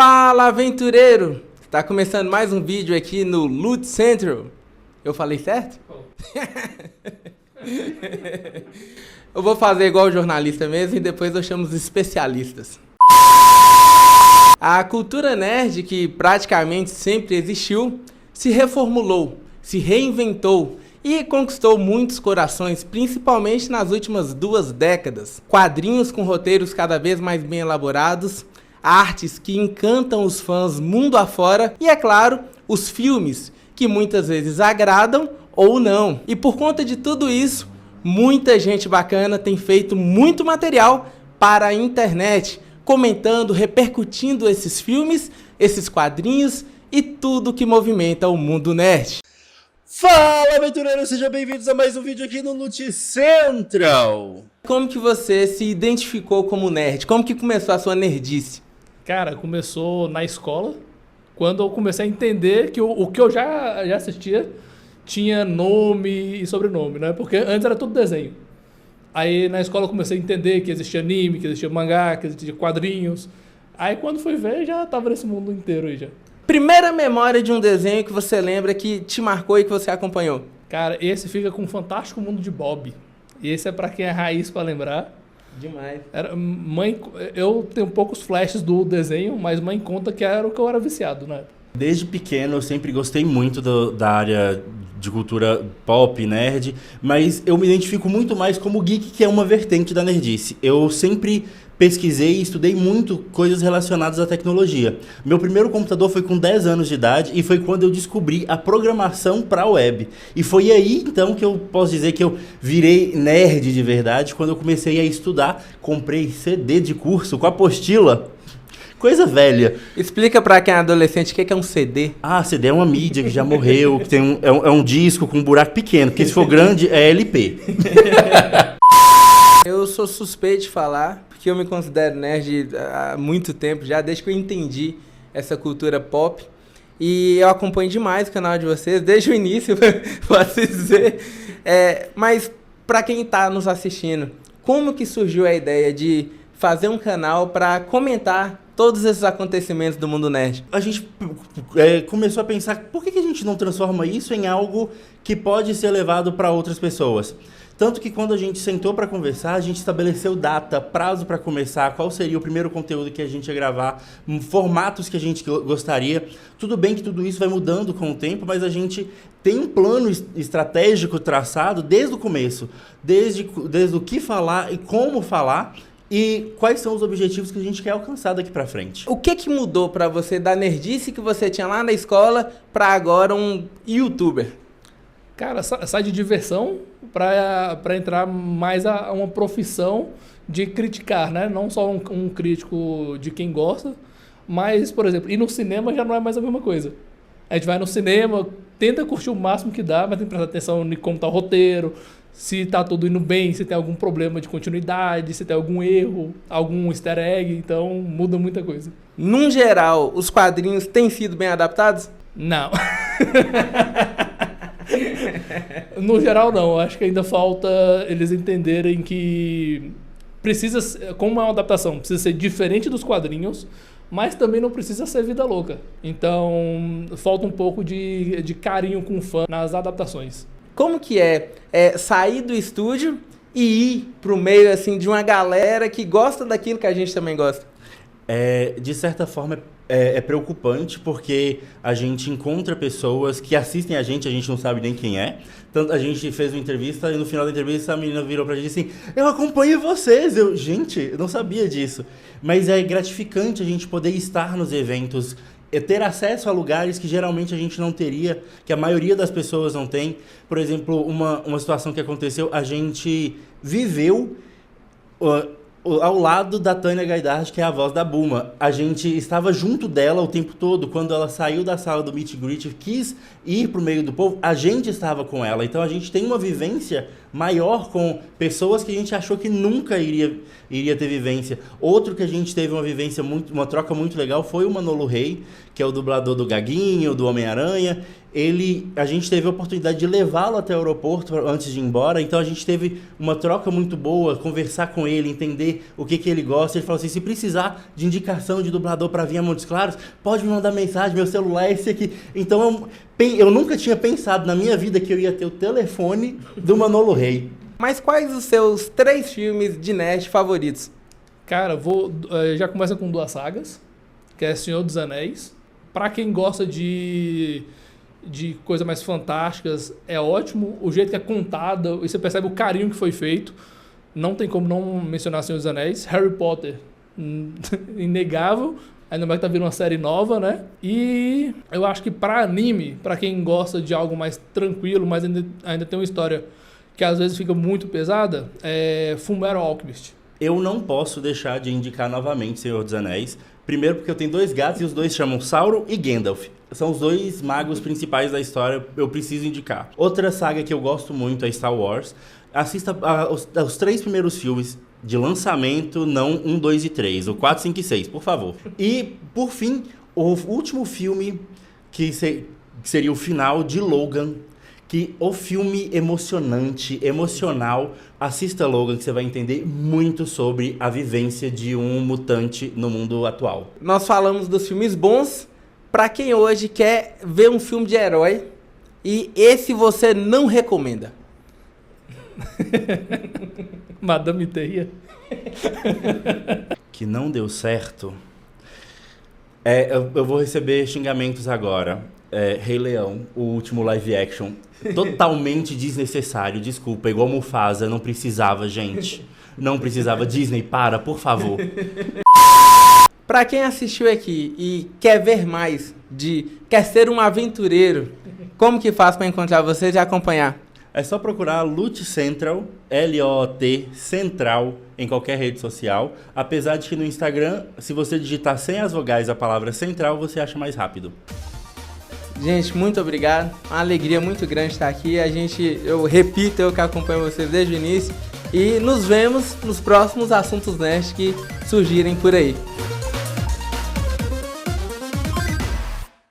Fala, aventureiro! Tá começando mais um vídeo aqui no Loot Central. Eu falei certo? Eu vou fazer igual o jornalista mesmo e depois eu chamo os especialistas. A cultura nerd, que praticamente sempre existiu, se reformulou, se reinventou e conquistou muitos corações, principalmente nas últimas 2 décadas. Quadrinhos com roteiros cada vez mais bem elaborados, artes que encantam os fãs mundo afora e, é claro, os filmes, que muitas vezes agradam ou não. E por conta de tudo isso, muita gente bacana tem feito muito material para a internet, comentando, repercutindo esses filmes, esses quadrinhos e tudo que movimenta o mundo nerd. Fala, aventureiros! Sejam bem-vindos a mais um vídeo aqui no Loot Central! Como que você se identificou como nerd? Como que começou a sua nerdice? Cara, começou na escola, quando eu comecei a entender que o que eu já assistia tinha nome e sobrenome, né? Porque antes era tudo desenho. Aí na escola eu comecei a entender que existia anime, que existia mangá, que existia quadrinhos. Aí quando fui ver, já tava nesse mundo inteiro aí já. Primeira memória de um desenho que você lembra que te marcou e que você acompanhou? Cara, esse fica com o Fantástico Mundo de Bob. Esse é pra quem é raiz pra lembrar. Demais. Eu tenho poucos flashes do desenho, mas mãe conta que era o que eu era viciado, né? Desde pequeno eu sempre gostei muito da área de cultura pop, nerd, mas eu me identifico muito mais como geek, que é uma vertente da nerdice. Eu sempre pesquisei e estudei muito coisas relacionadas à tecnologia. Meu primeiro computador foi com 10 anos de idade e foi quando eu descobri a programação para a web. E foi aí, então, que eu posso dizer que eu virei nerd de verdade, quando eu comecei a estudar, comprei CD de curso com apostila. Coisa velha. Explica pra quem é adolescente o que é um CD. Ah, CD é uma mídia que já morreu, que tem é um disco com um buraco pequeno, porque se for grande é LP. Eu sou suspeito de falar, porque eu me considero nerd há muito tempo já, desde que eu entendi essa cultura pop. E eu acompanho demais o canal de vocês, desde o início, posso dizer. Mas pra quem tá nos assistindo, como que surgiu a ideia de fazer um canal pra comentar todos esses acontecimentos do mundo nerd? A gente começou a pensar, por que a gente não transforma isso em algo que pode ser levado para outras pessoas? Tanto que quando a gente sentou para conversar, a gente estabeleceu data, prazo para começar, qual seria o primeiro conteúdo que a gente ia gravar, formatos que a gente gostaria. Tudo bem que tudo isso vai mudando com o tempo, mas a gente tem um plano estratégico traçado desde o começo, desde o que falar e como falar, e quais são os objetivos que a gente quer alcançar daqui pra frente. O que mudou pra você da nerdice que você tinha lá na escola pra agora um youtuber? Cara, sai de diversão pra entrar mais a uma profissão de criticar, né? Não só um crítico de quem gosta, mas, por exemplo, ir no cinema já não é mais a mesma coisa. A gente vai no cinema, tenta curtir o máximo que dá, mas tem que prestar atenção em como tá o roteiro, se tá tudo indo bem, se tem algum problema de continuidade, se tem algum erro, algum easter egg, então muda muita coisa. Num geral, os quadrinhos têm sido bem adaptados? Não. No geral não, acho que ainda falta eles entenderem que precisa, como é uma adaptação, precisa ser diferente dos quadrinhos, mas também não precisa ser vida louca. Então falta um pouco de carinho com o fã nas adaptações. Como que é sair do estúdio e ir pro meio assim de uma galera que gosta daquilo que a gente também gosta? De certa forma é preocupante, porque a gente encontra pessoas que assistem a gente não sabe nem quem é. Tanto a gente fez uma entrevista e no final da entrevista a menina virou pra gente assim: eu acompanho vocês. Gente, eu não sabia disso. Mas é gratificante a gente poder estar nos eventos, ter acesso a lugares que geralmente a gente não teria, que a maioria das pessoas não tem. Por exemplo, uma situação que aconteceu, a gente viveu ao lado da Tânia Gaidard, que é a voz da Bulma. A gente estava junto dela o tempo todo. Quando ela saiu da sala do Meet and Greet, quis ir pro meio do povo, a gente estava com ela. Então a gente tem uma vivência maior com pessoas que a gente achou que nunca iria ter vivência. Outro que a gente teve uma troca muito legal foi o Manolo Rey, que é o dublador do Gaguinho, do Homem-Aranha. a gente teve a oportunidade de levá-lo até o aeroporto antes de ir embora, então a gente teve uma troca muito boa, conversar com ele, entender o que ele gosta. Ele falou assim, se precisar de indicação de dublador para vir a Montes Claros, pode me mandar mensagem, meu celular é esse aqui. Então eu nunca tinha pensado na minha vida que eu ia ter o telefone do Manolo Rey. Mas quais os seus 3 filmes de nerd favoritos? Cara, já começa com 2 sagas, que é Senhor dos Anéis. Pra quem gosta de coisas mais fantásticas, é ótimo. O jeito que é contado, e você percebe o carinho que foi feito. Não tem como não mencionar Senhor dos Anéis. Harry Potter, inegável. Ainda mais que tá vindo uma série nova, né? E eu acho que pra anime, pra quem gosta de algo mais tranquilo, mas ainda tem uma história que às vezes fica muito pesada, é Fullmetal Alchemist. Eu não posso deixar de indicar novamente Senhor dos Anéis. Primeiro porque eu tenho 2 gatos e os 2 chamam Sauron e Gandalf. São os 2 magos principais da história, eu preciso indicar. Outra saga que eu gosto muito é Star Wars. Assista os 3 primeiros filmes de lançamento, não 1, 2 e 3. O 4, 5 e 6, por favor. E, por fim, o último filme que seria o final de Logan. Que o filme emocionante, emocional, assista Logan, que você vai entender muito sobre a vivência de um mutante no mundo atual. Nós falamos dos filmes bons, pra quem hoje quer ver um filme de herói, e esse você não recomenda. Madame Teia. Que não deu certo. Eu vou receber xingamentos agora. Rei Leão, o último live action. Totalmente desnecessário, desculpa. Igual Mufasa, não precisava, gente. Não precisava. Disney, para, por favor. Pra quem assistiu aqui e quer ver mais, quer ser um aventureiro, como que faz pra encontrar vocês e acompanhar? É só procurar Loot Central, L-O-T Central, em qualquer rede social. Apesar de que no Instagram, se você digitar sem as vogais a palavra central, você acha mais rápido. Gente, muito obrigado. Uma alegria muito grande estar aqui. Eu repito, eu que acompanho vocês desde o início. E nos vemos nos próximos assuntos nerd que surgirem por aí.